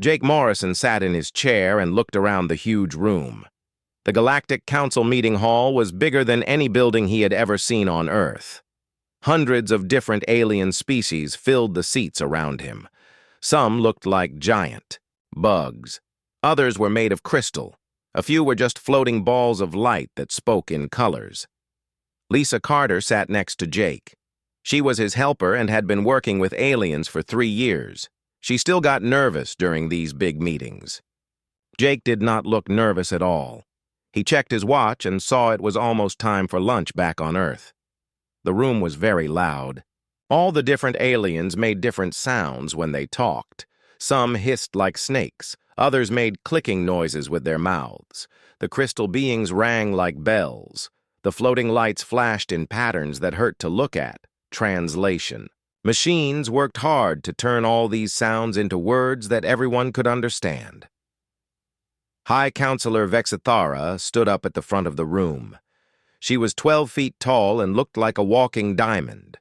Jake Morrison sat in his chair and looked around the huge room. The Galactic Council meeting hall was bigger than any building he had ever seen on Earth. Hundreds of different alien species filled the seats around him. Some looked like giant bugs. Others were made of crystal. A few were just floating balls of light that spoke in colors. Lisa Carter sat next to Jake. She was his helper and had been working with aliens for 3 years. She still got nervous during these big meetings. Jake did not look nervous at all. He checked his watch and saw it was almost time for lunch back on Earth. The room was very loud. All the different aliens made different sounds when they talked. Some hissed like snakes. Others made clicking noises with their mouths. The crystal beings rang like bells. The floating lights flashed in patterns that hurt to look at. Translation. Machines worked hard to turn all these sounds into words that everyone could understand. High Counselor Vexithara stood up at the front of the room. She was 12 feet tall and looked like a walking diamond.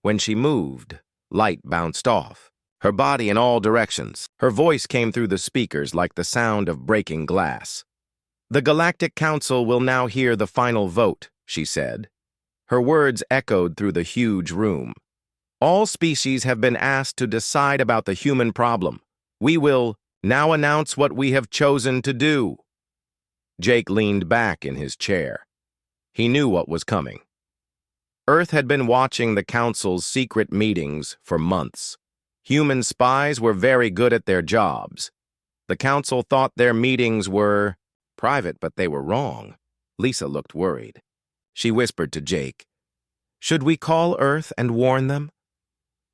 When she moved, light bounced off her body in all directions. Her voice came through the speakers like the sound of breaking glass. "The Galactic Council will now hear the final vote," she said. Her words echoed through the huge room. "All species have been asked to decide about the human problem. We will now announce what we have chosen to do." Jake leaned back in his chair. He knew what was coming. Earth had been watching the Council's secret meetings for months. Human spies were very good at their jobs. The Council thought their meetings were private, but they were wrong. Lisa looked worried. She whispered to Jake, "Should we call Earth and warn them?"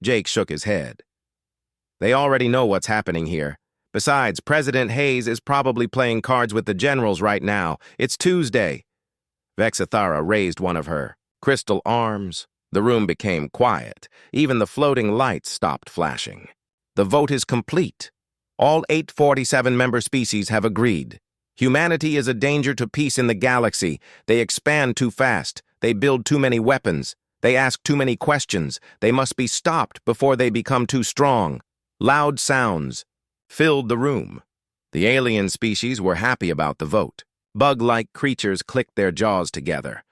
Jake shook his head. "They already know what's happening here. Besides, President Hayes is probably playing cards with the generals right now. It's Tuesday." Vexithara raised one of her crystal arms. The room became quiet. Even the floating lights stopped flashing. "The vote is complete. All 847 member species have agreed. Humanity is a danger to peace in the galaxy. They expand too fast. They build too many weapons. They ask too many questions. They must be stopped before they become too strong." Loud sounds filled the room. The alien species were happy about the vote. Bug-like creatures clicked their jaws together.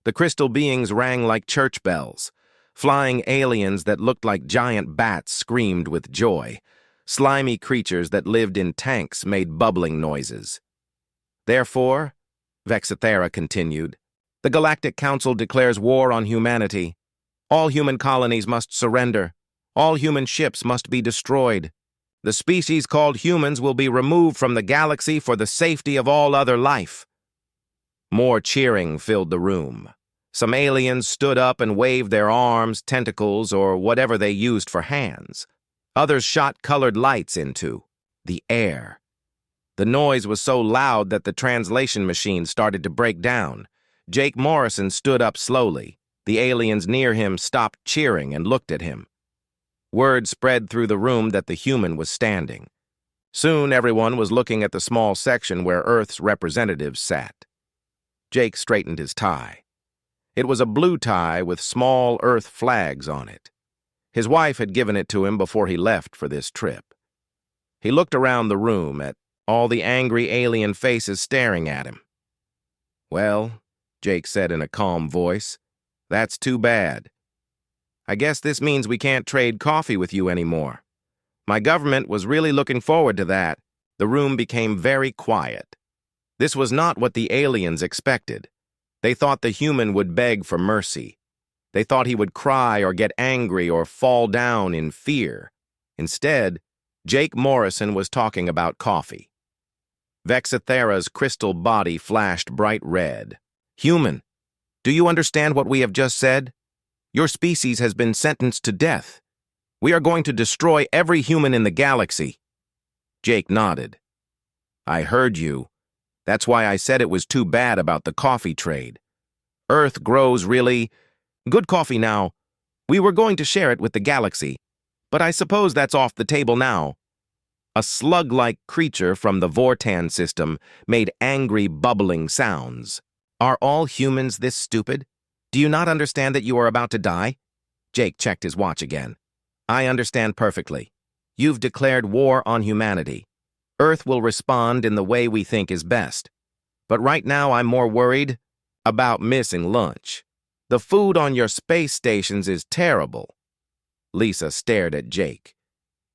The crystal beings rang like church bells. Flying aliens that looked like giant bats screamed with joy. Slimy creatures that lived in tanks made bubbling noises. "Therefore," Vexithara continued, "the Galactic Council declares war on humanity. All human colonies must surrender. All human ships must be destroyed. The species called humans will be removed from the galaxy for the safety of all other life." More cheering filled the room. Some aliens stood up and waved their arms, tentacles, or whatever they used for hands. Others shot colored lights into the air. The noise was so loud that the translation machine started to break down. Jake Morrison stood up slowly. The aliens near him stopped cheering and looked at him. Word spread through the room that the human was standing. Soon everyone was looking at the small section where Earth's representatives sat. Jake straightened his tie. It was a blue tie with small Earth flags on it. His wife had given it to him before he left for this trip. He looked around the room at all the angry alien faces staring at him. "Well," Jake said in a calm voice, "that's too bad. I guess this means we can't trade coffee with you anymore. My government was really looking forward to that." The room became very quiet. This was not what the aliens expected. They thought the human would beg for mercy. They thought he would cry or get angry or fall down in fear. Instead, Jake Morrison was talking about coffee. Vexithara's crystal body flashed bright red. "Human, do you understand what we have just said? Your species has been sentenced to death. We are going to destroy every human in the galaxy." Jake nodded. "I heard you. That's why I said it was too bad about the coffee trade. Earth grows really good coffee now. We were going to share it with the galaxy, but I suppose that's off the table now." A slug-like creature from the Vortan system made angry, bubbling sounds. "Are all humans this stupid? Do you not understand that you are about to die?" Jake checked his watch again. "I understand perfectly. You've declared war on humanity. Earth will respond in the way we think is best. But right now I'm more worried about missing lunch. The food on your space stations is terrible. Lisa stared at Jake.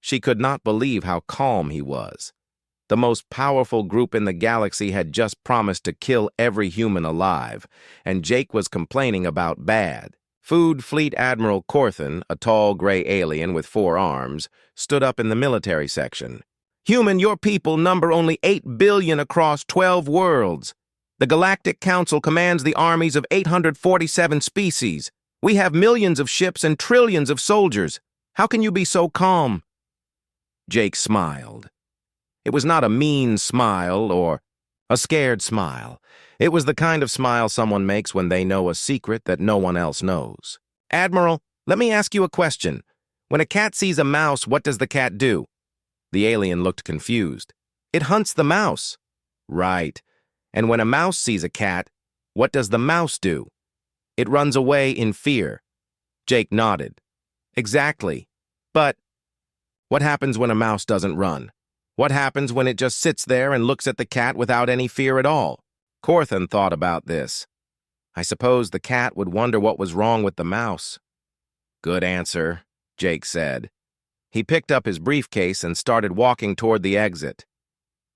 She could not believe how calm he was. The most powerful group in the galaxy had just promised to kill every human alive, and Jake was complaining about bad. Food Fleet Admiral Corthan, a tall gray alien with 4 arms, stood up in the military section. Human, your people number only 8 billion across 12 worlds. The Galactic Council commands the armies of 847 species. We have millions of ships and trillions of soldiers. How can you be so calm? Jake smiled. It was not a mean smile or a scared smile. It was the kind of smile someone makes when they know a secret that no one else knows. Admiral, let me ask you a question. When a cat sees a mouse, what does the cat do? The alien looked confused. It hunts the mouse. Right. And when a mouse sees a cat, what does the mouse do? It runs away in fear. Jake nodded. Exactly. But what happens when a mouse doesn't run? What happens when it just sits there and looks at the cat without any fear at all? Corthan thought about this. I suppose the cat would wonder what was wrong with the mouse. Good answer, Jake said. He picked up his briefcase and started walking toward the exit.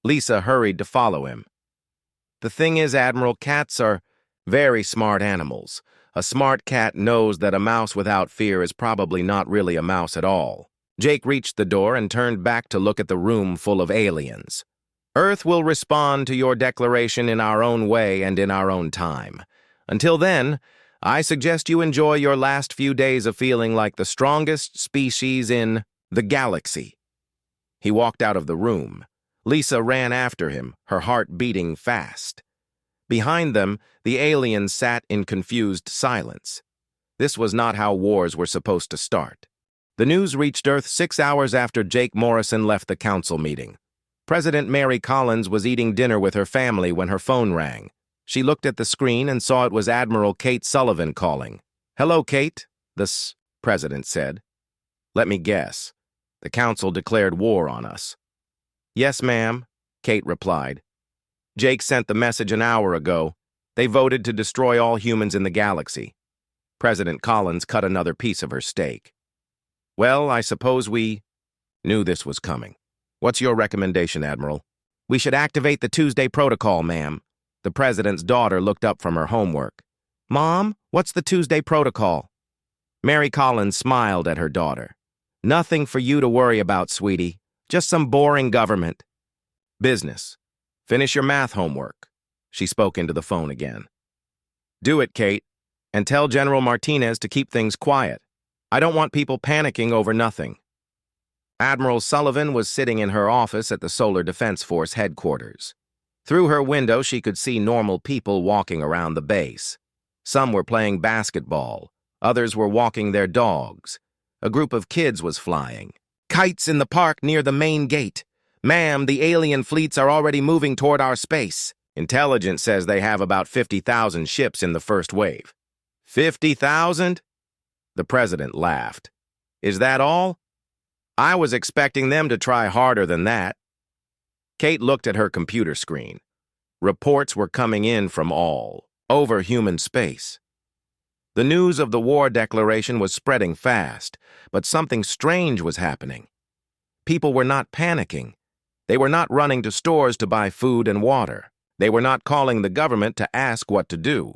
Lisa hurried to follow him. The thing is, Admiral, cats are very smart animals. A smart cat knows that a mouse without fear is probably not really a mouse at all. Jake reached the door and turned back to look at the room full of aliens. Earth will respond to your declaration in our own way and in our own time. Until then, I suggest you enjoy your last few days of feeling like the strongest species in the galaxy. He walked out of the room. Lisa ran after him, her heart beating fast. Behind them, the aliens sat in confused silence. This was not how wars were supposed to start. The news reached Earth 6 hours after Jake Morrison left the council meeting. President Mary Collins was eating dinner with her family when her phone rang. She looked at the screen and saw it was Admiral Kate Sullivan calling. Hello, Kate, the president said. Let me guess. The council declared war on us. Yes, ma'am, Kate replied. Jake sent the message an hour ago. They voted to destroy all humans in the galaxy. President Collins cut another piece of her steak. Well, I suppose we knew this was coming. What's your recommendation, Admiral? We should activate the Tuesday protocol, ma'am. The president's daughter looked up from her homework. Mom, what's the Tuesday protocol? Mary Collins smiled at her daughter. Nothing for you to worry about, sweetie. Just some boring government. Business. Finish your math homework. She spoke into the phone again. Do it, Kate, and tell General Martinez to keep things quiet. I don't want people panicking over nothing. Admiral Sullivan was sitting in her office at the Solar Defense Force headquarters. Through her window, she could see normal people walking around the base. Some were playing basketball. Others were walking their dogs. A group of kids was flying. Kites in the park near the main gate. Ma'am, the alien fleets are already moving toward our space. Intelligence says they have about 50,000 ships in the first wave. 50,000? The president laughed. Is that all? I was expecting them to try harder than that. Kate looked at her computer screen. Reports were coming in from all over human space. The news of the war declaration was spreading fast, but something strange was happening. People were not panicking. They were not running to stores to buy food and water. They were not calling the government to ask what to do.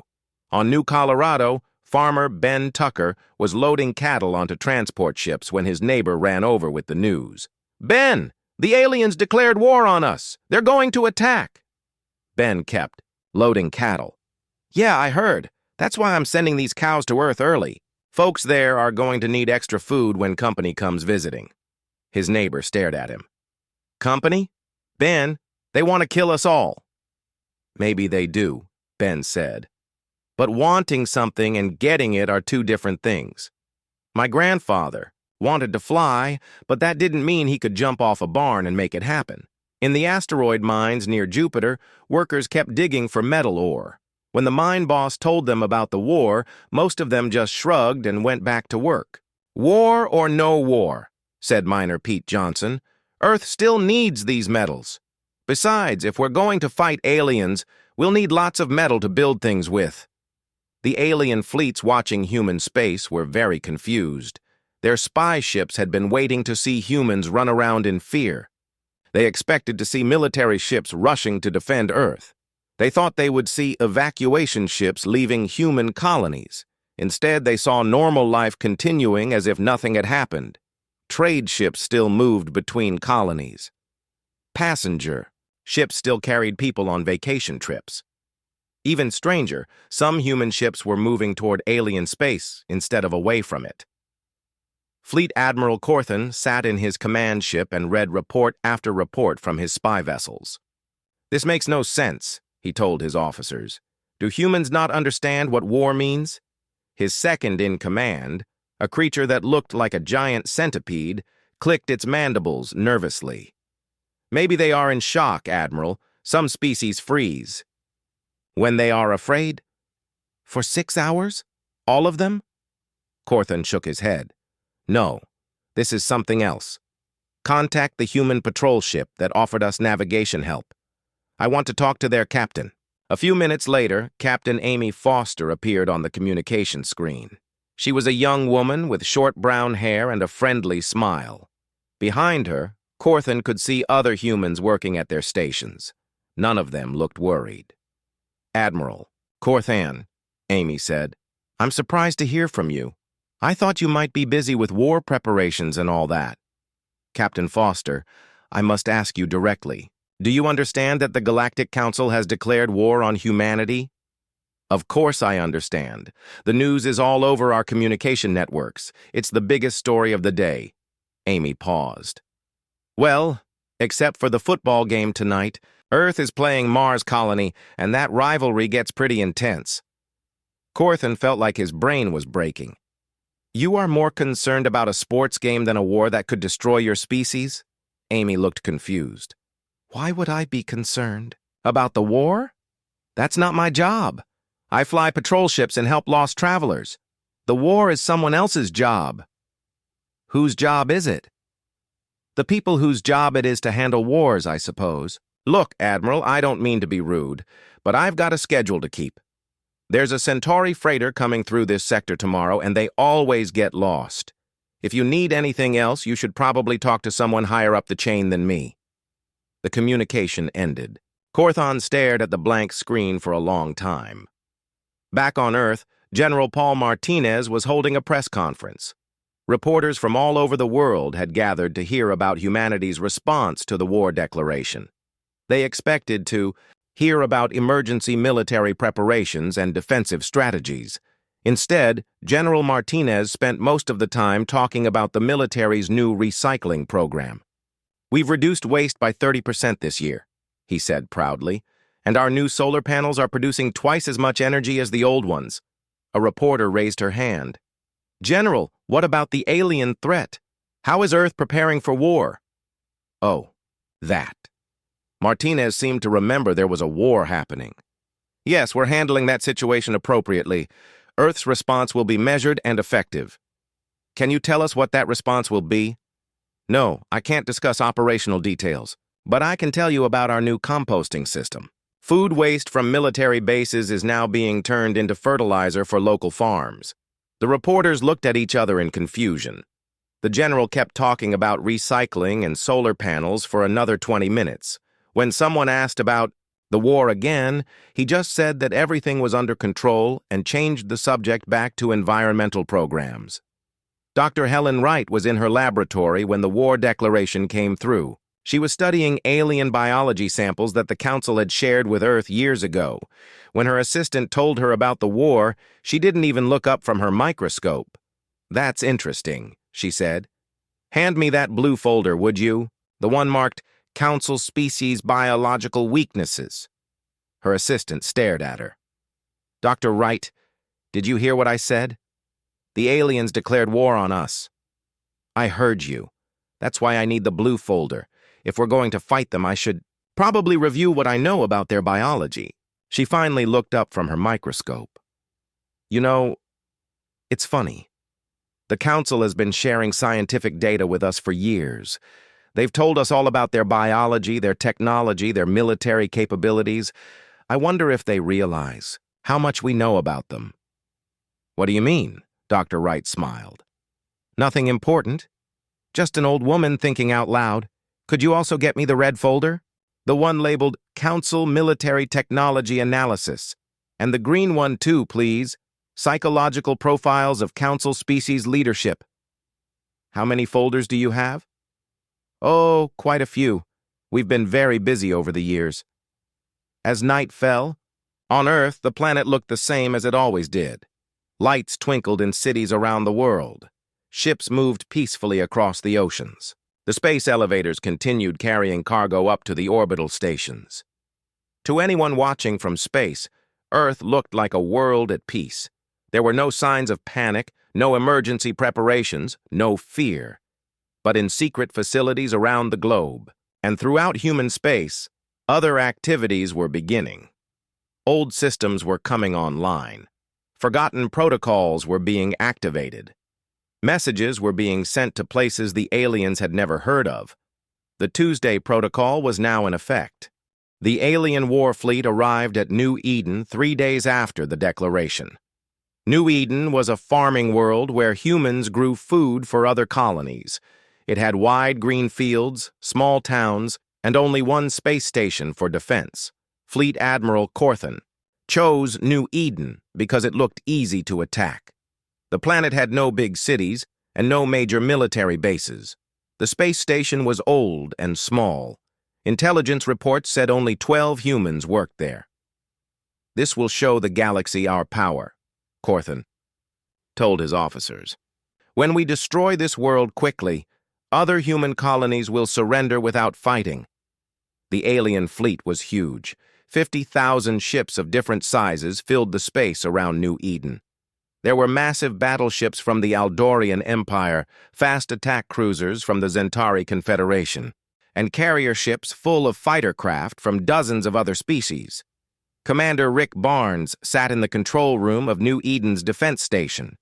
On New Colorado, farmer Ben Tucker was loading cattle onto transport ships when his neighbor ran over with the news. Ben, the aliens declared war on us. They're going to attack. Ben kept loading cattle. Yeah, I heard. That's why I'm sending these cows to Earth early. Folks there are going to need extra food when company comes visiting. His neighbor stared at him. Company? Ben, they want to kill us all. Maybe they do, Ben said. But wanting something and getting it are two different things. My grandfather wanted to fly, but that didn't mean he could jump off a barn and make it happen. In the asteroid mines near Jupiter, workers kept digging for metal ore. When the mine boss told them about the war, most of them just shrugged and went back to work. War or no war? said Miner Pete Johnson. "Earth still needs these metals. Besides, if we're going to fight aliens, we'll need lots of metal to build things with." The alien fleets watching human space were very confused. Their spy ships had been waiting to see humans run around in fear. They expected to see military ships rushing to defend Earth. They thought they would see evacuation ships leaving human colonies. Instead, they saw normal life continuing as if nothing had happened. Trade ships still moved between colonies. Passenger ships still carried people on vacation trips. Even stranger, some human ships were moving toward alien space instead of away from it. Fleet Admiral Corthan sat in his command ship and read report after report from his spy vessels. "This makes no sense," he told his officers. "Do humans not understand what war means?" His second-in-command, a creature that looked like a giant centipede, clicked its mandibles nervously. "Maybe they are in shock, Admiral. Some species freeze." "When they are afraid?" "For 6 hours? All of them?" Corthan shook his head. "No, this is something else. Contact the human patrol ship that offered us navigation help. I want to talk to their captain." A few minutes later, Captain Amy Foster appeared on the communication screen. She was a young woman with short brown hair and a friendly smile. Behind her, Corthan could see other humans working at their stations. None of them looked worried. "Admiral Corthan," Amy said, "I'm surprised to hear from you. I thought you might be busy with war preparations and all that." "Captain Foster, I must ask you directly. Do you understand that the Galactic Council has declared war on humanity?" "Of course I understand. The news is all over our communication networks. It's the biggest story of the day." Amy paused. "Well, except for the football game tonight, Earth is playing Mars Colony, and that rivalry gets pretty intense." Corthan felt like his brain was breaking. "You are more concerned about a sports game than a war that could destroy your species?" Amy looked confused. "Why would I be concerned? About the war? That's not my job. I fly patrol ships and help lost travelers. The war is someone else's job." "Whose job is it?" "The people whose job it is to handle wars, I suppose. Look, Admiral, I don't mean to be rude, but I've got a schedule to keep. There's a Centauri freighter coming through this sector tomorrow, and they always get lost. If you need anything else, you should probably talk to someone higher up the chain than me." The communication ended. Corthan stared at the blank screen for a long time. Back on Earth, General Paul Martinez was holding a press conference. Reporters from all over the world had gathered to hear about humanity's response to the war declaration. They expected to hear about emergency military preparations and defensive strategies. Instead, General Martinez spent most of the time talking about the military's new recycling program. "We've reduced waste by 30% this year," he said proudly, "and our new solar panels are producing twice as much energy as the old ones." A reporter raised her hand. "General, what about the alien threat? How is Earth preparing for war?" "Oh, that." Martinez seemed to remember there was a war happening. "Yes, we're handling that situation appropriately. Earth's response will be measured and effective." "Can you tell us what that response will be?" "No, I can't discuss operational details, but I can tell you about our new composting system. Food waste from military bases is now being turned into fertilizer for local farms." The reporters looked at each other in confusion. The general kept talking about recycling and solar panels for another 20 minutes. When someone asked about the war again, he just said that everything was under control and changed the subject back to environmental programs. Dr. Helen Wright was in her laboratory when the war declaration came through. She was studying alien biology samples that the Council had shared with Earth years ago. When her assistant told her about the war, she didn't even look up from her microscope. "That's interesting," she said. "Hand me that blue folder, would you? The one marked Council Species Biological Weaknesses." Her assistant stared at her. "Dr. Wright, did you hear what I said? The aliens declared war on us." "I heard you. That's why I need the blue folder. If we're going to fight them, I should probably review what I know about their biology." She finally looked up from her microscope. "You know, it's funny. The Council has been sharing scientific data with us for years. They've told us all about their biology, their technology, their military capabilities. I wonder if they realize how much we know about them. What do you mean? Dr. Wright smiled. Nothing important. Just an old woman thinking out loud. Could you also get me the red folder? The one labeled Council Military Technology Analysis. And the green one too, please. Psychological Profiles of Council Species Leadership. How many folders do you have? Oh, quite a few. We've been very busy over the years. As night fell, on Earth the planet looked the same as it always did. Lights twinkled in cities around the world. Ships moved peacefully across the oceans. The space elevators continued carrying cargo up to the orbital stations. To anyone watching from space, Earth looked like a world at peace. There were no signs of panic, no emergency preparations, no fear. But in secret facilities around the globe, and throughout human space, other activities were beginning. Old systems were coming online. Forgotten protocols were being activated. Messages were being sent to places the aliens had never heard of. The Tuesday Protocol was now in effect. The alien war fleet arrived at New Eden 3 days after the declaration. New Eden was a farming world where humans grew food for other colonies. It had wide green fields, small towns, and only one space station for defense. Fleet Admiral Corthan chose New Eden because it looked easy to attack. The planet had no big cities and no major military bases. The space station was old and small. Intelligence reports said only 12 humans worked there. This will show the galaxy our power, Corthan told his officers. When we destroy this world quickly, other human colonies will surrender without fighting. The alien fleet was huge. 50,000 ships of different sizes filled the space around New Eden. There were massive battleships from the Aldorian Empire, fast attack cruisers from the Zentari Confederation, and carrier ships full of fighter craft from dozens of other species. Commander Rick Barnes sat in the control room of New Eden's defense station.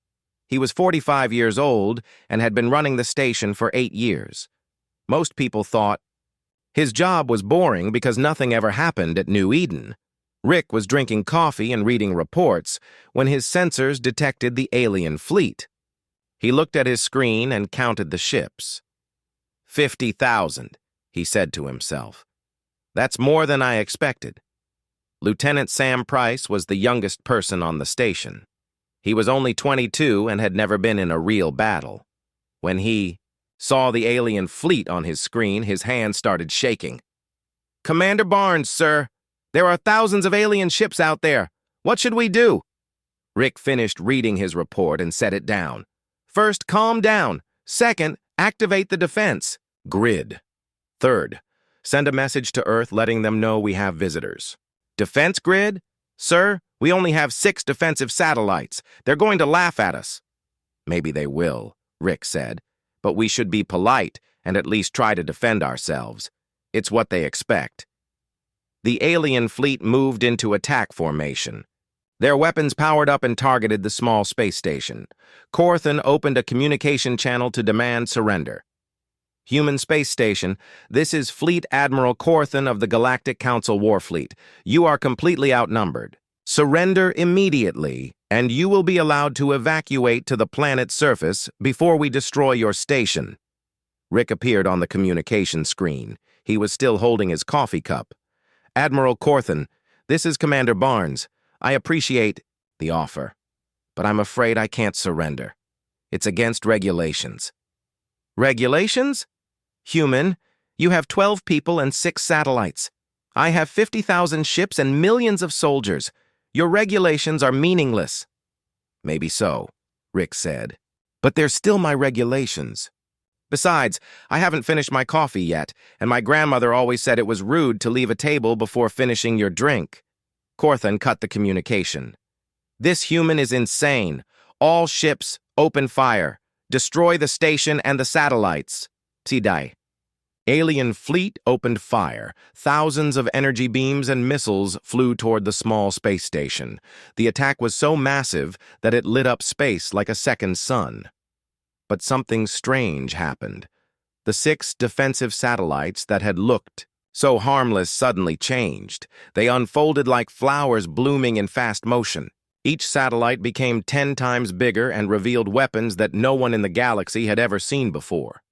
He was 45 years old and had been running the station for 8 years. Most people thought his job was boring because nothing ever happened at New Eden. Rick was drinking coffee and reading reports when his sensors detected the alien fleet. He looked at his screen and counted the ships. 50,000, he said to himself. That's more than I expected. Lieutenant Sam Price was the youngest person on the station. He was only 22 and had never been in a real battle. When he saw the alien fleet on his screen, his hands started shaking. Commander Barnes, sir. There are thousands of alien ships out there. What should we do? Rick finished reading his report and set it down. First, calm down. Second, activate the defense grid. Third, send a message to Earth letting them know we have visitors. Defense grid? Sir, we only have 6 defensive satellites. They're going to laugh at us. Maybe they will, Rick said, but we should be polite and at least try to defend ourselves. It's what they expect. The alien fleet moved into attack formation. Their weapons powered up and targeted the small space station. Corthan opened a communication channel to demand surrender. Human Space Station, this is Fleet Admiral Corthan of the Galactic Council Warfleet. You are completely outnumbered. Surrender immediately, and you will be allowed to evacuate to the planet's surface before we destroy your station. Rick appeared on the communication screen. He was still holding his coffee cup. Admiral Corthan, this is Commander Barnes. I appreciate the offer, but I'm afraid I can't surrender. It's against regulations. Regulations? Human, you have 12 people and 6 satellites. I have 50,000 ships and millions of soldiers. Your regulations are meaningless. Maybe so, Rick said, but they're still my regulations. Besides, I haven't finished my coffee yet, and my grandmother always said it was rude to leave a table before finishing your drink. Corthan cut the communication. This human is insane. All ships, open fire. Destroy the station and the satellites. Sidai. Alien fleet opened fire. Thousands of energy beams and missiles flew toward the small space station. The attack was so massive that it lit up space like a second sun. But something strange happened. The 6 defensive satellites that had looked so harmless suddenly changed. They unfolded like flowers blooming in fast motion. Each satellite became 10 times bigger and revealed weapons that no one in the galaxy had ever seen before.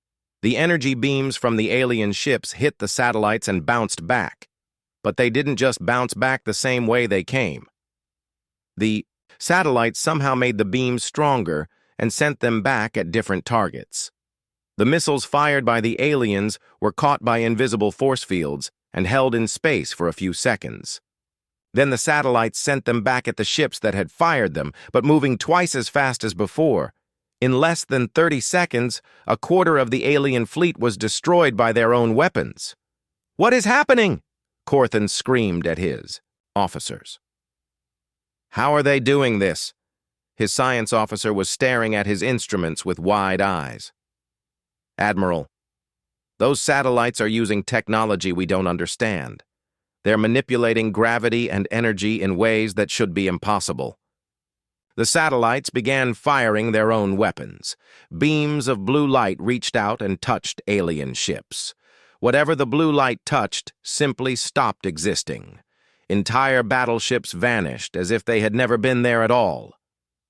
The energy beams from the alien ships hit the satellites and bounced back. But they didn't just bounce back the same way they came. The satellites somehow made the beams stronger and sent them back at different targets. The missiles fired by the aliens were caught by invisible force fields and held in space for a few seconds. Then the satellites sent them back at the ships that had fired them, but moving twice as fast as before. In less than 30 seconds, a quarter of the alien fleet was destroyed by their own weapons. "What is happening?" Corthan screamed at his officers. "How are they doing this?" His science officer was staring at his instruments with wide eyes. "Admiral, those satellites are using technology we don't understand. They're manipulating gravity and energy in ways that should be impossible." The satellites began firing their own weapons. Beams of blue light reached out and touched alien ships. Whatever the blue light touched simply stopped existing. Entire battleships vanished as if they had never been there at all.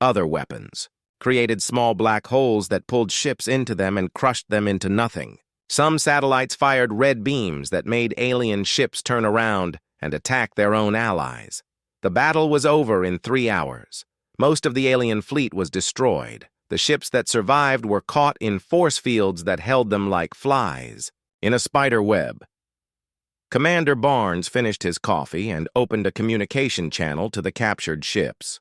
Other weapons created small black holes that pulled ships into them and crushed them into nothing. Some satellites fired red beams that made alien ships turn around and attack their own allies. The battle was over in 3 hours. Most of the alien fleet was destroyed. The ships that survived were caught in force fields that held them like flies in a spider web. Commander Barnes finished his coffee and opened a communication channel to the captured ships.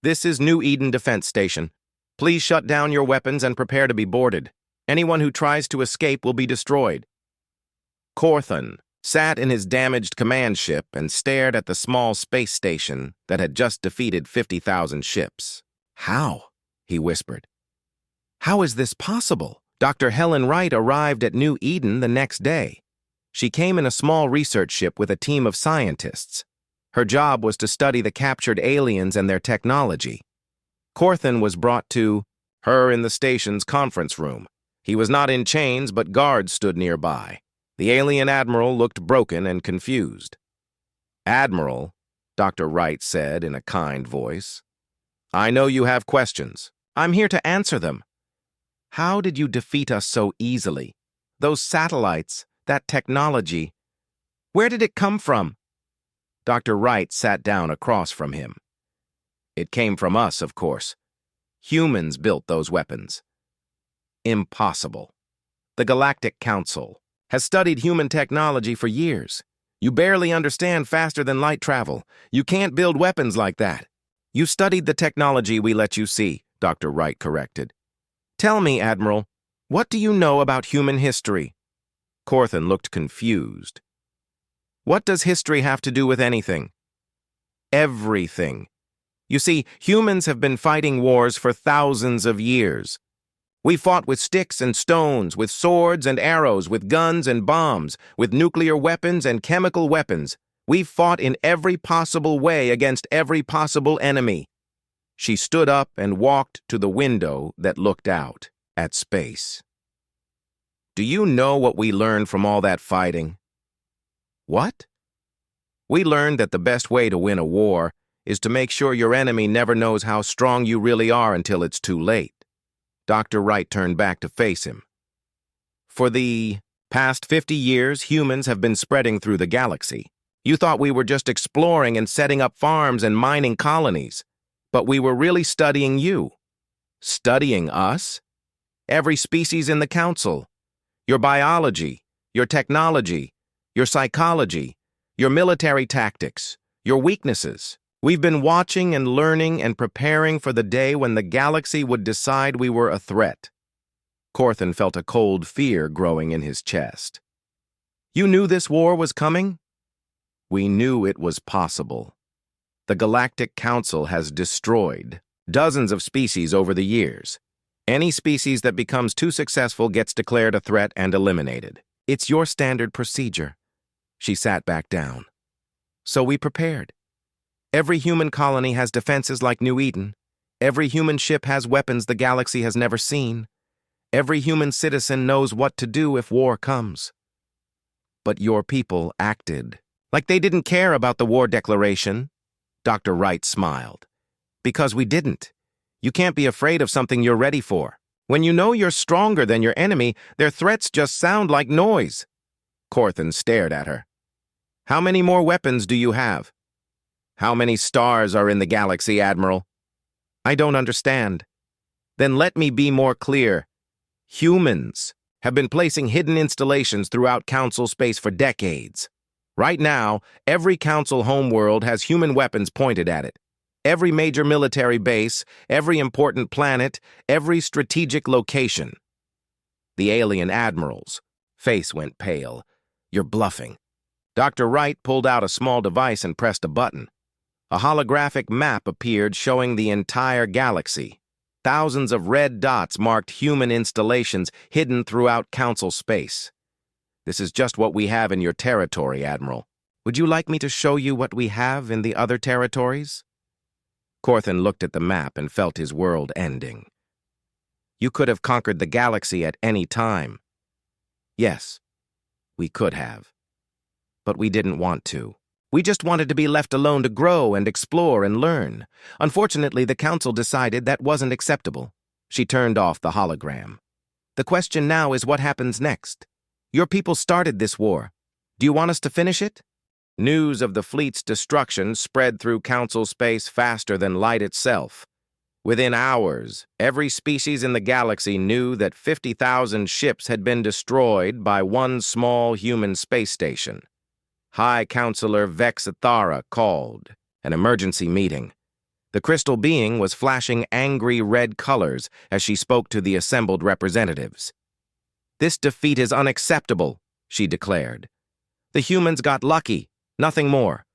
"This is New Eden Defense Station. Please shut down your weapons and prepare to be boarded. Anyone who tries to escape will be destroyed." Corthan sat in his damaged command ship and stared at the small space station that had just defeated 50,000 ships. "How?" he whispered. "How is this possible?" Dr. Helen Wright arrived at New Eden the next day. She came in a small research ship with a team of scientists. Her job was to study the captured aliens and their technology. Corthan was brought to her in the station's conference room. He was not in chains, but guards stood nearby. The alien admiral looked broken and confused. "Admiral," Dr. Wright said in a kind voice, "I know you have questions. I'm here to answer them. How did you defeat us so easily? Those satellites, that technology, where did it come from?" Dr. Wright sat down across from him. "It came from us, of course. Humans built those weapons." "Impossible. The Galactic Council has studied human technology for years. You barely understand faster than light travel. You can't build weapons like that." "You studied the technology we let you see," Dr. Wright corrected. "Tell me, Admiral, what do you know about human history?" Corthan looked confused. "What does history have to do with anything?" "Everything. You see, humans have been fighting wars for thousands of years. We fought with sticks and stones, with swords and arrows, with guns and bombs, with nuclear weapons and chemical weapons. We've fought in every possible way against every possible enemy." She stood up and walked to the window that looked out at space. "Do you know what we learned from all that fighting?" "What?" "We learned that the best way to win a war is to make sure your enemy never knows how strong you really are until it's too late." Dr. Wright turned back to face him. "For the past 50 years, humans have been spreading through the galaxy. You thought we were just exploring and setting up farms and mining colonies. But we were really studying you." "Studying us?" "Every species in the Council. Your biology, your technology, your psychology, your military tactics, your weaknesses. We've been watching and learning and preparing for the day when the galaxy would decide we were a threat." Corthan felt a cold fear growing in his chest. "You knew this war was coming?" "We knew it was possible. The Galactic Council has destroyed dozens of species over the years. Any species that becomes too successful gets declared a threat and eliminated. It's your standard procedure." She sat back down. "So we prepared. Every human colony has defenses like New Eden. Every human ship has weapons the galaxy has never seen. Every human citizen knows what to do if war comes. But your people acted like they didn't care about the war declaration. Dr. Wright smiled. Because we didn't. You can't be afraid of something you're ready for. When you know you're stronger than your enemy, their threats just sound like noise. Corthan stared at her. How many more weapons do you have? How many stars are in the galaxy, Admiral? I don't understand. Then let me be more clear. Humans have been placing hidden installations throughout Council space for decades. Right now, every Council homeworld has human weapons pointed at it. Every major military base, every important planet, every strategic location. The alien admiral's face went pale. You're bluffing. Dr. Wright pulled out a small device and pressed a button. A holographic map appeared showing the entire galaxy. Thousands of red dots marked human installations hidden throughout Council space. This is just what we have in your territory, Admiral. Would you like me to show you what we have in the other territories? Corthan looked at the map and felt his world ending. You could have conquered the galaxy at any time. Yes, we could have. But we didn't want to. We just wanted to be left alone to grow and explore and learn. Unfortunately, the Council decided that wasn't acceptable. She turned off the hologram. The question now is what happens next? Your people started this war. Do you want us to finish it? News of the fleet's destruction spread through Council space faster than light itself. Within hours, every species in the galaxy knew that 50,000 ships had been destroyed by one small human space station. High Counselor Vex Athara called an emergency meeting. The crystal being was flashing angry red colors as she spoke to the assembled representatives. This defeat is unacceptable, she declared. The humans got lucky, nothing more.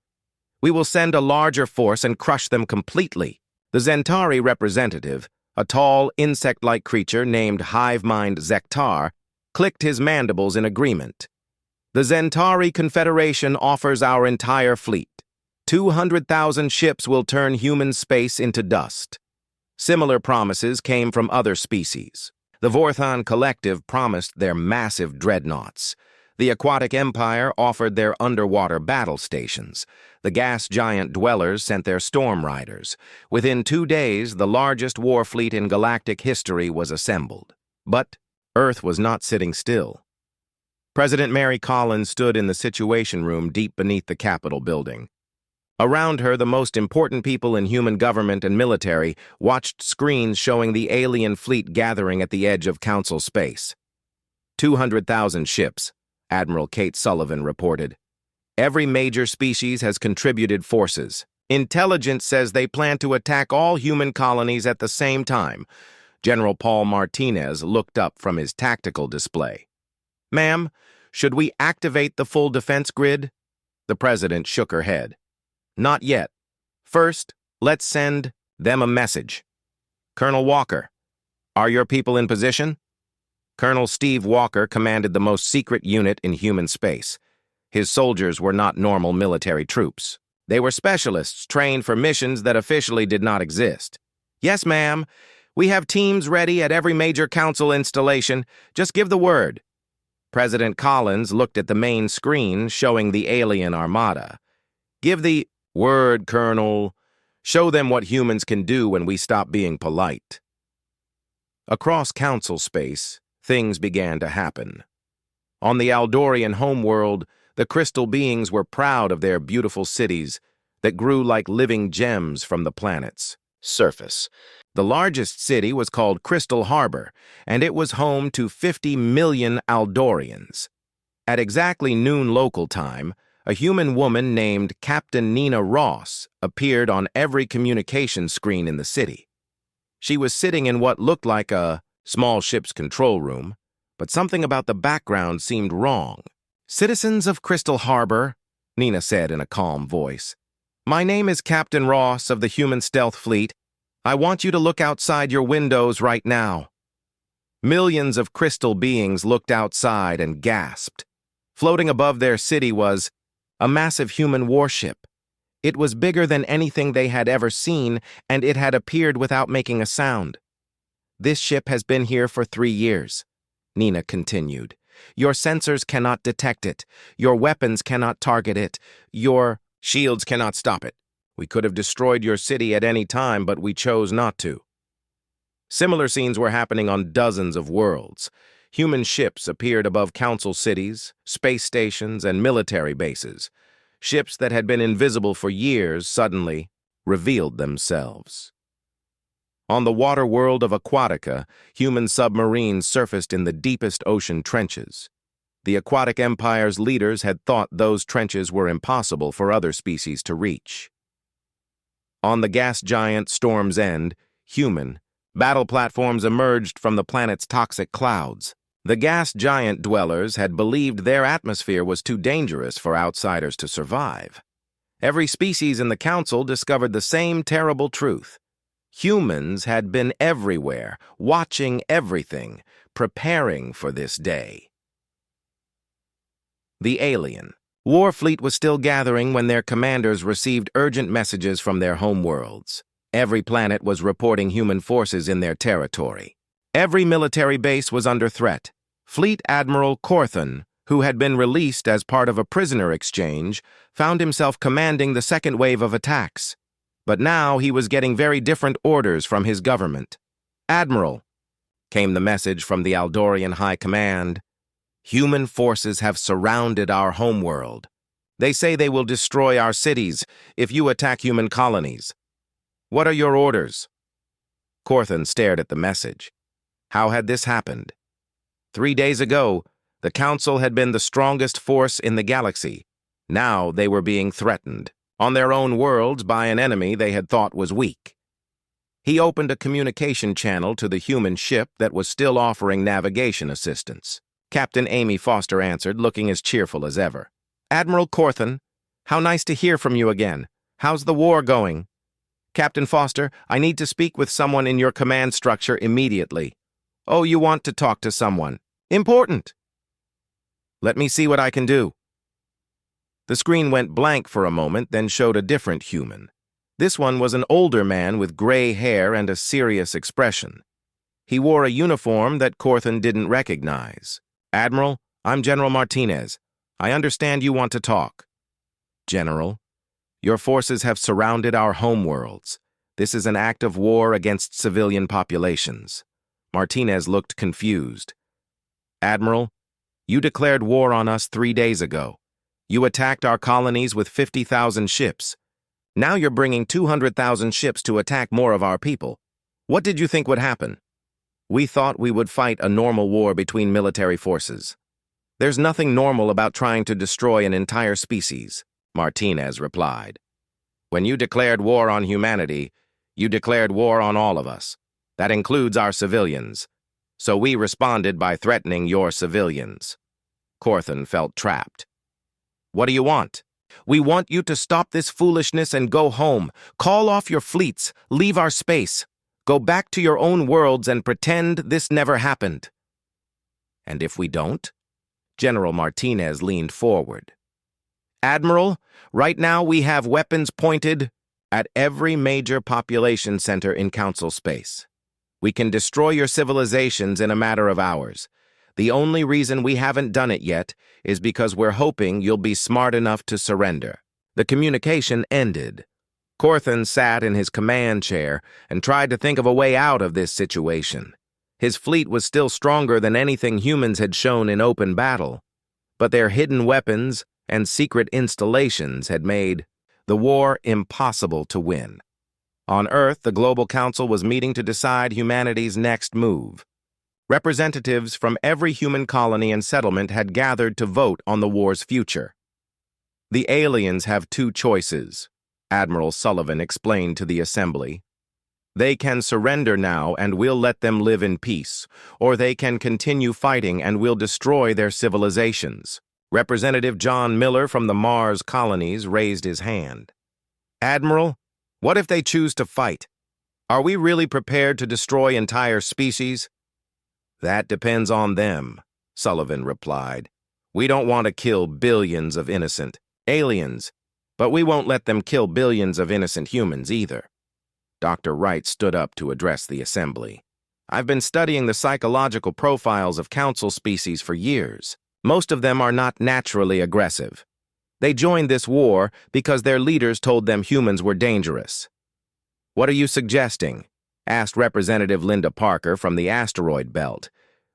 We will send a larger force and crush them completely. The Zentari representative, a tall, insect-like creature named Hivemind Zektar, clicked his mandibles in agreement. The Zentari Confederation offers our entire fleet. 200,000 ships will turn human space into dust. Similar promises came from other species. The Vorthon Collective promised their massive dreadnoughts. The Aquatic Empire offered their underwater battle stations. The gas giant dwellers sent their storm riders. Within 2 days, the largest war fleet in galactic history was assembled. But Earth was not sitting still. President Mary Collins stood in the Situation Room deep beneath the Capitol building. Around her, the most important people in human government and military watched screens showing the alien fleet gathering at the edge of Council space. 200,000 ships, Admiral Kate Sullivan reported. Every major species has contributed forces. Intelligence says they plan to attack all human colonies at the same time. General Paul Martinez looked up from his tactical display. Ma'am, should we activate the full defense grid? The president shook her head. Not yet. First, let's send them a message. Colonel Walker, are your people in position? Colonel Steve Walker commanded the most secret unit in human space. His soldiers were not normal military troops. They were specialists trained for missions that officially did not exist. Yes, ma'am. We have teams ready at every major council installation. Just give the word. President Collins looked at the main screen showing the alien armada. Give the word, Colonel. Show them what humans can do when we stop being polite. Across council space, things began to happen. On the Aldorian homeworld, the crystal beings were proud of their beautiful cities that grew like living gems from the planet's surface. The largest city was called Crystal Harbor, and it was home to 50 million Aldorians. At exactly noon local time, a human woman named Captain Nina Ross appeared on every communication screen in the city. She was sitting in what looked like a small ship's control room, but something about the background seemed wrong. Citizens of Crystal Harbor, Nina said in a calm voice, my name is Captain Ross of the Human Stealth Fleet. I want you to look outside your windows right now. Millions of crystal beings looked outside and gasped. Floating above their city was a massive human warship. It was bigger than anything they had ever seen, and it had appeared without making a sound. "This ship has been here for 3 years," Nina continued. "Your sensors cannot detect it. Your weapons cannot target it. Your shields cannot stop it. We could have destroyed your city at any time, but we chose not to." Similar scenes were happening on dozens of worlds. Human ships appeared above council cities, space stations, and military bases. Ships that had been invisible for years suddenly revealed themselves. On the water world of Aquatica, human submarines surfaced in the deepest ocean trenches. The Aquatic Empire's leaders had thought those trenches were impossible for other species to reach. On the gas giant Storm's End, human battle platforms emerged from the planet's toxic clouds. The gas giant dwellers had believed their atmosphere was too dangerous for outsiders to survive. Every species in the council discovered the same terrible truth. Humans had been everywhere, watching everything, preparing for this day. The alien war fleet was still gathering when their commanders received urgent messages from their homeworlds. Every planet was reporting human forces in their territory. Every military base was under threat. Fleet Admiral Corthan, who had been released as part of a prisoner exchange, found himself commanding the second wave of attacks. But now he was getting very different orders from his government. "Admiral," came the message from the Aldorian High Command, "human forces have surrounded our homeworld. They say they will destroy our cities if you attack human colonies. What are your orders?" Corthan stared at the message. How had this happened? 3 days ago, the Council had been the strongest force in the galaxy. Now they were being threatened, on their own worlds, by an enemy they had thought was weak. He opened a communication channel to the human ship that was still offering navigation assistance. Captain Amy Foster answered, looking as cheerful as ever. "Admiral Corthan, how nice to hear from you again. How's the war going?" "Captain Foster, I need to speak with someone in your command structure immediately." "Oh, you want to talk to someone. Important." "Let me see what I can do." The screen went blank for a moment, then showed a different human. This one was an older man with gray hair and a serious expression. He wore a uniform that Corthan didn't recognize. "Admiral, I'm General Martinez. I understand you want to talk." "General, your forces have surrounded our homeworlds. This is an act of war against civilian populations." Martinez looked confused. "Admiral, you declared war on us 3 days ago. You attacked our colonies with 50,000 ships. Now you're bringing 200,000 ships to attack more of our people. What did you think would happen?" "We thought we would fight a normal war between military forces. There's nothing normal about trying to destroy an entire species," Martinez replied. "When you declared war on humanity, you declared war on all of us. That includes our civilians. So we responded by threatening your civilians." Corthan felt trapped. "What do you want?" "We want you to stop this foolishness and go home. Call off your fleets. Leave our space. Go back to your own worlds and pretend this never happened." "And if we don't?" General Martinez leaned forward. "Admiral, right now we have weapons pointed at every major population center in Council space. We can destroy your civilizations in a matter of hours. The only reason we haven't done it yet is because we're hoping you'll be smart enough to surrender." The communication ended. Corthan sat in his command chair and tried to think of a way out of this situation. His fleet was still stronger than anything humans had shown in open battle, but their hidden weapons and secret installations had made the war impossible to win. On Earth, the Global Council was meeting to decide humanity's next move. Representatives from every human colony and settlement had gathered to vote on the war's future. "The aliens have 2 choices," Admiral Sullivan explained to the assembly. "They can surrender now and we'll let them live in peace, or they can continue fighting and we'll destroy their civilizations." Representative John Miller from the Mars colonies raised his hand. "Admiral, what if they choose to fight? Are we really prepared to destroy entire species?" "That depends on them," Sullivan replied. "We don't want to kill billions of innocent aliens, But we won't let them kill billions of innocent humans either. Dr. Wright stood up to address the assembly. I've been studying the psychological profiles of council species for years. Most of them are not naturally aggressive. They joined this war because their leaders told them humans were dangerous. What are you suggesting? Asked Representative Linda Parker from the asteroid belt.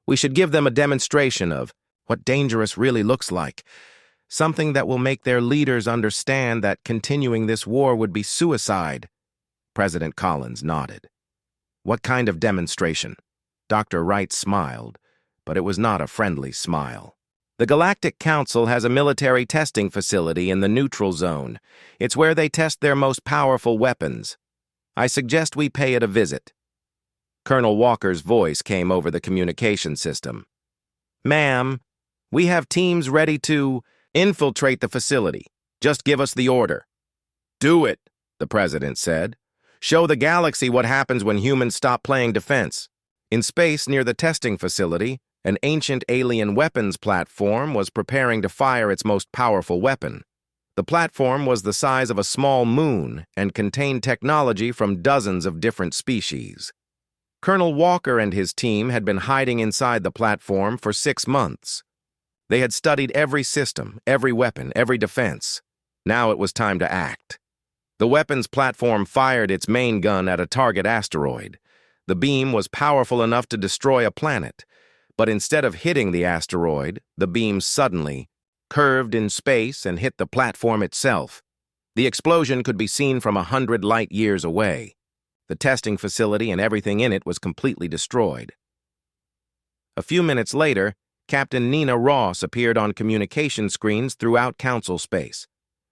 We should give them a demonstration of what dangerous really looks like. Something that will make their leaders understand that continuing this war would be suicide. President Collins nodded. What kind of demonstration? Dr. Wright smiled, but it was not a friendly smile. The Galactic Council has a military testing facility in the neutral zone. It's where they test their most powerful weapons. I suggest we pay it a visit. Colonel Walker's voice came over the communication system. Ma'am, we have teams ready to infiltrate the facility. Just give us the order. Do it, the president said. Show the galaxy what happens when humans stop playing defense. In space near the testing facility, an ancient alien weapons platform was preparing to fire its most powerful weapon. The platform was the size of a small moon and contained technology from dozens of different species. Colonel Walker and his team had been hiding inside the platform for 6 months. They had studied every system, every weapon, every defense. Now it was time to act. The weapons platform fired its main gun at a target asteroid. The beam was powerful enough to destroy a planet. But instead of hitting the asteroid, the beam suddenly curved in space and hit the platform itself. The explosion could be seen from 100 light years away. The testing facility and everything in it was completely destroyed. A few minutes later, Captain Nina Ross appeared on communication screens throughout Council space.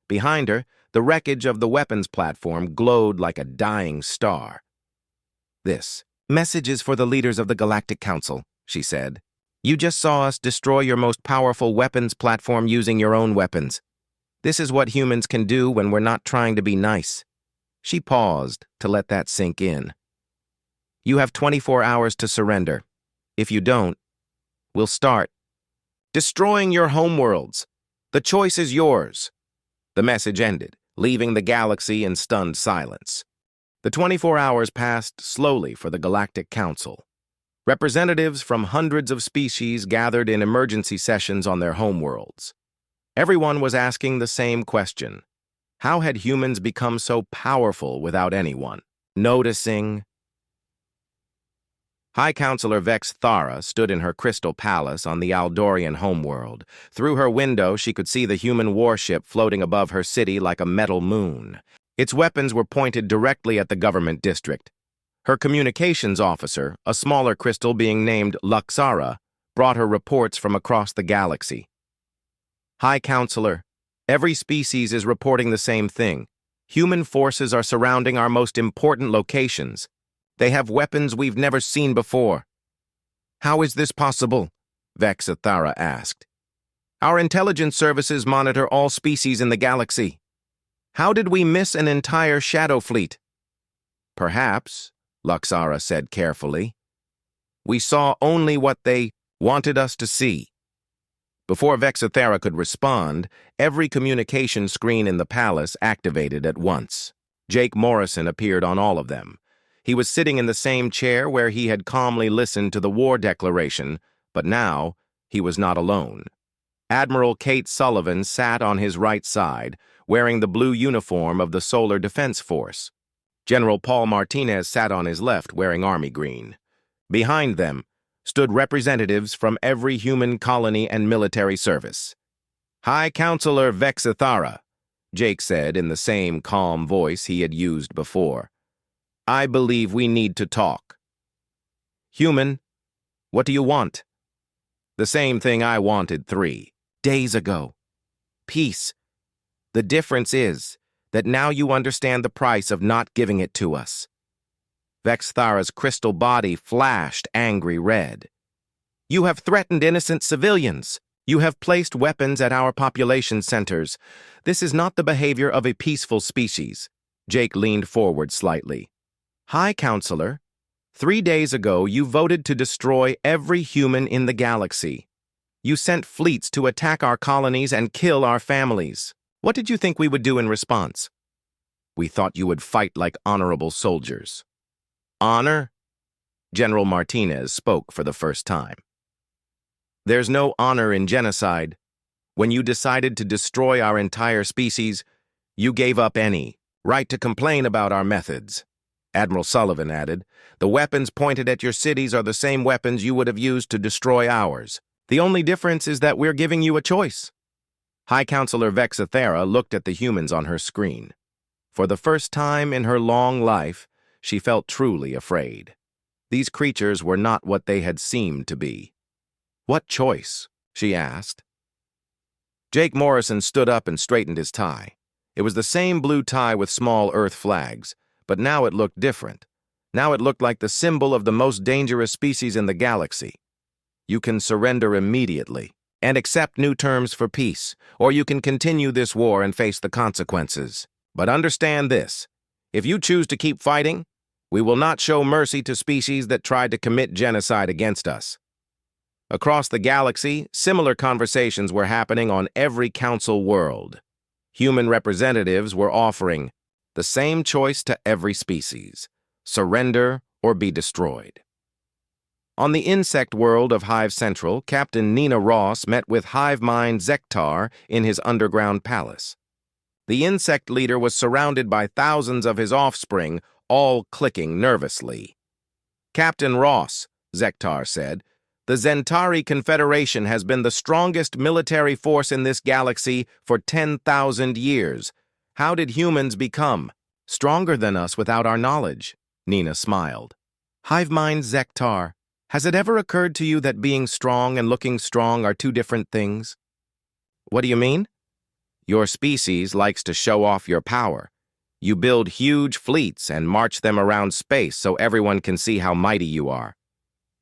Behind her, the wreckage of the weapons platform glowed like a dying star. This message is for the leaders of the Galactic Council, she said. You just saw us destroy your most powerful weapons platform using your own weapons. This is what humans can do when we're not trying to be nice. She paused to let that sink in. You have 24 hours to surrender. If you don't, we'll start destroying your homeworlds. The choice is yours. The message ended, leaving the galaxy in stunned silence. The 24 hours passed slowly for the Galactic Council. Representatives from hundreds of species gathered in emergency sessions on their homeworlds. Everyone was asking the same question. How had humans become so powerful without anyone noticing? High Counselor Vex Thara stood in her crystal palace on the Aldorian homeworld. Through her window, she could see the human warship floating above her city like a metal moon. Its weapons were pointed directly at the government district. Her communications officer, a smaller crystal being named Luxara, brought her reports from across the galaxy. High Counselor, every species is reporting the same thing. Human forces are surrounding our most important locations. They have weapons we've never seen before. How is this possible? Vex Thara asked. Our intelligence services monitor all species in the galaxy. How did we miss an entire shadow fleet? Perhaps, Luxara said carefully. We saw only what they wanted us to see. Before Vex Thara could respond, every communication screen in the palace activated at once. Jake Morrison appeared on all of them. He was sitting in the same chair where he had calmly listened to the war declaration, but now he was not alone. Admiral Kate Sullivan sat on his right side, wearing the blue uniform of the Solar Defense Force. General Paul Martinez sat on his left, wearing army green. Behind them stood representatives from every human colony and military service. High Counselor Vex Thara, Jake said in the same calm voice he had used before. I believe we need to talk. Human, what do you want? The same thing I wanted 3 days ago. Peace. The difference is that now you understand the price of not giving it to us. Vex Thara's crystal body flashed angry red. You have threatened innocent civilians. You have placed weapons at our population centers. This is not the behavior of a peaceful species. Jake leaned forward slightly. High Counselor, 3 days ago you voted to destroy every human in the galaxy. You sent fleets to attack our colonies and kill our families. What did you think we would do in response? We thought you would fight like honorable soldiers. Honor? General Martinez spoke for the first time. There's no honor in genocide. When you decided to destroy our entire species, you gave up any right to complain about our methods. Admiral Sullivan added, the weapons pointed at your cities are the same weapons you would have used to destroy ours. The only difference is that we're giving you a choice. High Counselor Vexathera looked at the humans on her screen. For the first time in her long life, she felt truly afraid. These creatures were not what they had seemed to be. What choice? She asked. Jake Morrison stood up and straightened his tie. It was the same blue tie with small Earth flags, but now it looked different. Now it looked like the symbol of the most dangerous species in the galaxy. You can surrender immediately and accept new terms for peace, or you can continue this war and face the consequences. But understand this, if you choose to keep fighting, we will not show mercy to species that tried to commit genocide against us. Across the galaxy, similar conversations were happening on every council world. Human representatives were offering the same choice to every species: surrender or be destroyed. On the insect world of Hive Central, Captain Nina Ross met with hive mind Zektar in his underground palace. The insect leader was surrounded by thousands of his offspring, all clicking nervously. Captain Ross, Zektar said, the Zentari Confederation has been the strongest military force in this galaxy for 10,000 years. How did humans become stronger than us without our knowledge? Nina smiled. Hive mind Zektar, has it ever occurred to you that being strong and looking strong are two different things? What do you mean? Your species likes to show off your power. You build huge fleets and march them around space so everyone can see how mighty you are.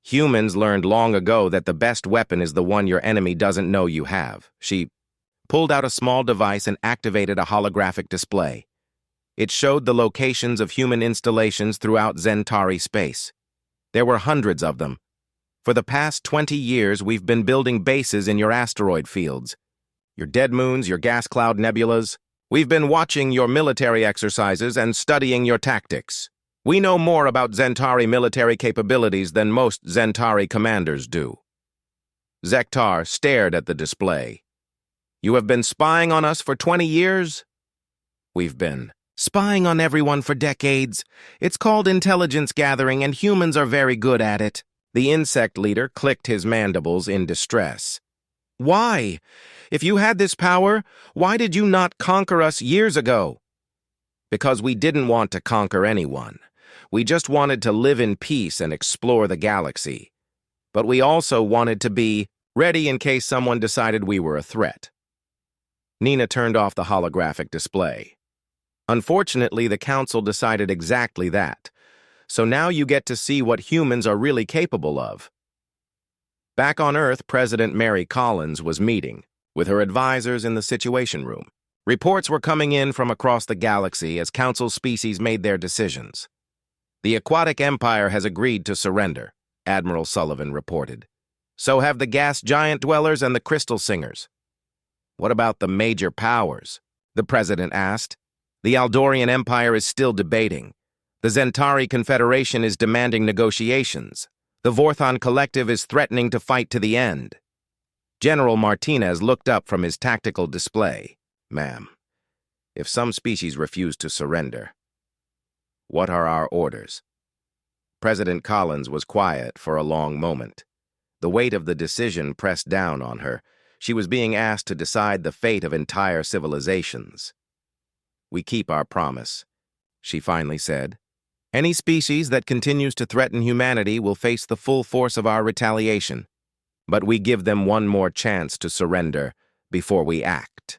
Humans learned long ago that the best weapon is the one your enemy doesn't know you have. She pulled out a small device and activated a holographic display. It showed the locations of human installations throughout Zentari space. There were hundreds of them. For the past 20 years, we've been building bases in your asteroid fields, your dead moons, your gas cloud nebulas. We've been watching your military exercises and studying your tactics. We know more about Zentari military capabilities than most Zentari commanders do. Zektar stared at the display. You have been spying on us for 20 years? We've been spying on everyone for decades. It's called intelligence gathering, and humans are very good at it. The insect leader clicked his mandibles in distress. Why? If you had this power, why did you not conquer us years ago? Because we didn't want to conquer anyone. We just wanted to live in peace and explore the galaxy. But we also wanted to be ready in case someone decided we were a threat. Nina turned off the holographic display. Unfortunately, the Council decided exactly that. So now you get to see what humans are really capable of. Back on Earth, President Mary Collins was meeting with her advisors in the Situation Room. Reports were coming in from across the galaxy as Council species made their decisions. The Aquatic Empire has agreed to surrender, Admiral Sullivan reported. So have the Gas Giant Dwellers and the Crystal Singers. What about the major powers? The President asked. The Aldorian Empire is still debating. The Zentari Confederation is demanding negotiations. The Vorthon Collective is threatening to fight to the end. General Martinez looked up from his tactical display. Ma'am, if some species refuse to surrender, what are our orders? President Collins was quiet for a long moment. The weight of the decision pressed down on her. She was being asked to decide the fate of entire civilizations. We keep our promise, she finally said. Any species that continues to threaten humanity will face the full force of our retaliation, but we give them one more chance to surrender before we act.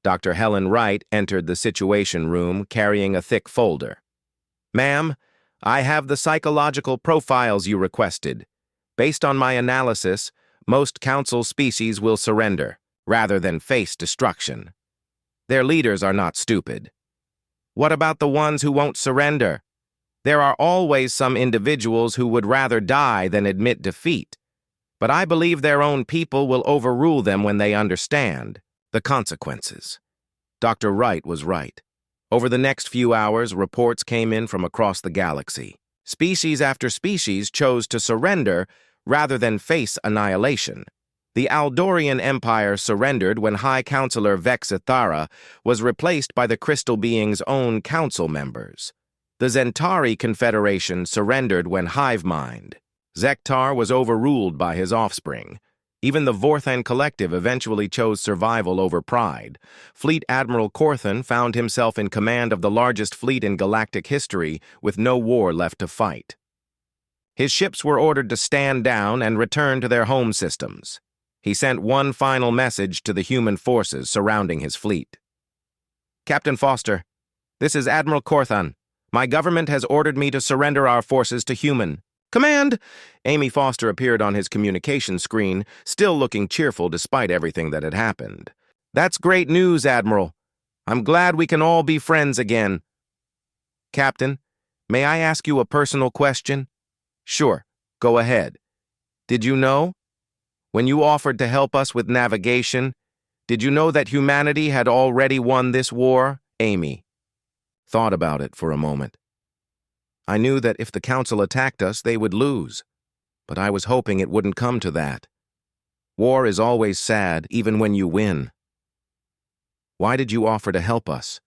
Dr. Helen Wright entered the Situation Room carrying a thick folder. Ma'am, I have the psychological profiles you requested. Based on my analysis, most Council species will surrender, rather than face destruction. Their leaders are not stupid. What about the ones who won't surrender? There are always some individuals who would rather die than admit defeat. But I believe their own people will overrule them when they understand. The consequences. Dr. Wright was right. Over the next few hours, reports came in from across the galaxy. Species after species chose to surrender rather than face annihilation. The Aldorian Empire surrendered when High Counselor Vex Ithara was replaced by the Crystal Being's own council members. The Zentari Confederation surrendered when Hivemind. Zektar was overruled by his offspring. Even the Vorthan Collective eventually chose survival over pride. Fleet Admiral Corthan found himself in command of the largest fleet in galactic history with no war left to fight. His ships were ordered to stand down and return to their home systems. He sent one final message to the human forces surrounding his fleet. Captain Foster, this is Admiral Corthan. My government has ordered me to surrender our forces to human. Command! Amy Foster appeared on his communication screen, still looking cheerful despite everything that had happened. That's great news, Admiral. I'm glad we can all be friends again. Captain, may I ask you a personal question? Sure, go ahead. Did you know? When you offered to help us with navigation, did you know that humanity had already won this war? Amy thought about it for a moment. I knew that if the Council attacked us, they would lose, but I was hoping it wouldn't come to that. War is always sad, even when you win. Why did you offer to help us?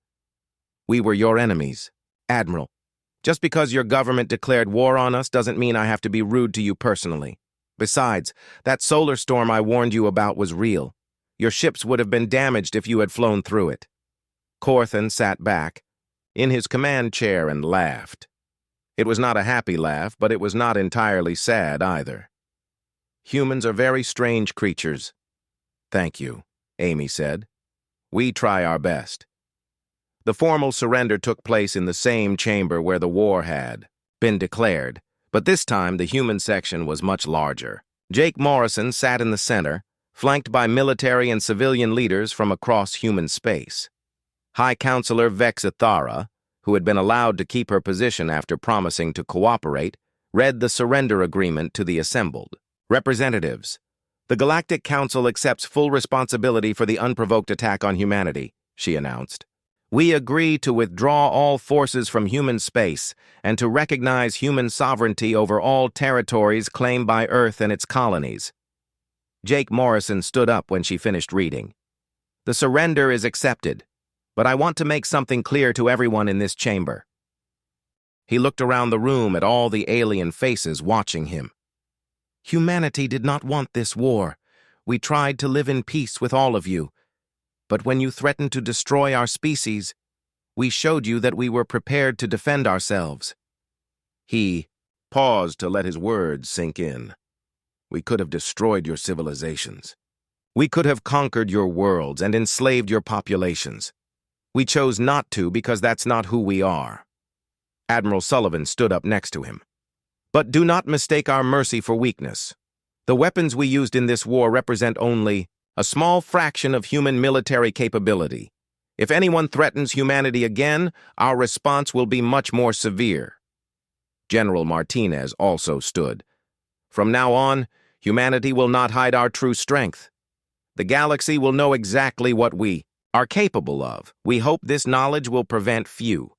We were your enemies, Admiral. Just because your government declared war on us doesn't mean I have to be rude to you personally. Besides, that solar storm I warned you about was real. Your ships would have been damaged if you had flown through it. Corthan sat back in his command chair and laughed. It was not a happy laugh, but it was not entirely sad either. Humans are very strange creatures. Thank you, Amy said. We try our best. The formal surrender took place in the same chamber where the war had been declared, but this time the human section was much larger. Jake Morrison sat in the center, flanked by military and civilian leaders from across human space. High Counselor Vex Ithara, who had been allowed to keep her position after promising to cooperate, read the surrender agreement to the assembled representatives. The Galactic Council accepts full responsibility for the unprovoked attack on humanity, she announced. We agree to withdraw all forces from human space and to recognize human sovereignty over all territories claimed by Earth and its colonies. Jake Morrison stood up when she finished reading. The surrender is accepted, but I want to make something clear to everyone in this chamber. He looked around the room at all the alien faces watching him. Humanity did not want this war. We tried to live in peace with all of you. But when you threatened to destroy our species, we showed you that we were prepared to defend ourselves. He paused to let his words sink in. We could have destroyed your civilizations. We could have conquered your worlds and enslaved your populations. We chose not to because that's not who we are. Admiral Sullivan stood up next to him. But do not mistake our mercy for weakness. The weapons we used in this war represent only a small fraction of human military capability. If anyone threatens humanity again, our response will be much more severe. General Martinez also stood. From now on, humanity will not hide our true strength. The galaxy will know exactly what we are capable of. We hope this knowledge will prevent few